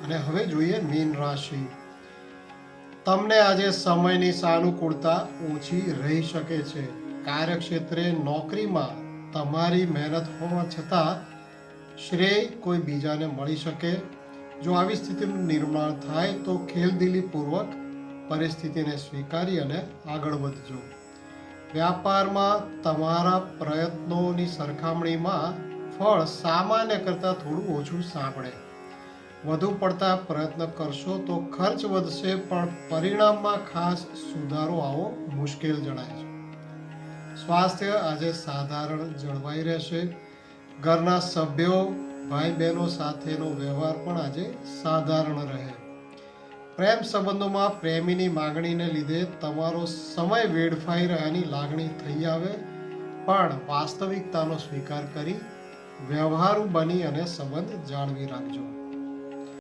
અને હવે જોઈએ મીન રાશિ. તમને આજે સમયની સાનુકૂળતા ઓછી રહી શકે છે. કાર્યક્ષેત્રે નોકરીમાં તમારી મહેનત હોવા છતાં શ્રેય કોઈ બીજાને મળી શકે. જો આવી સ્થિતિનું નિર્માણ થાય તો ખેલદિલીપૂર્વક પરિસ્થિતિને સ્વીકારી અને આગળ વધજો. વ્યાપારમાં તમારા પ્રયત્નોની સરખામણીમાં ફળ સામાન્ય કરતાં થોડું ઓછું સાંપડે. વધુ પડતા પ્રયત્ન કરશો તો ખર્ચ વધશે, પણ પરિણામમાં ખાસ સુધારો આવવો મુશ્કેલ જણાય છે. સ્વાસ્થ્ય આજે સાધારણ જળવાઈ રહેશે. ઘરના સભ્યો, ભાઈ બહેનો સાથેનો વ્યવહાર પણ આજે સાધારણ રહે. પ્રેમ સંબંધોમાં પ્રેમીની માંગણીને લીધે તમારો સમય વેડફાઈ રહ્યાની લાગણી થઈ આવે, પણ વાસ્તવિકતાનો સ્વીકાર કરી વ્યવહારુ બની અને સંબંધ જાળવી રાખજો.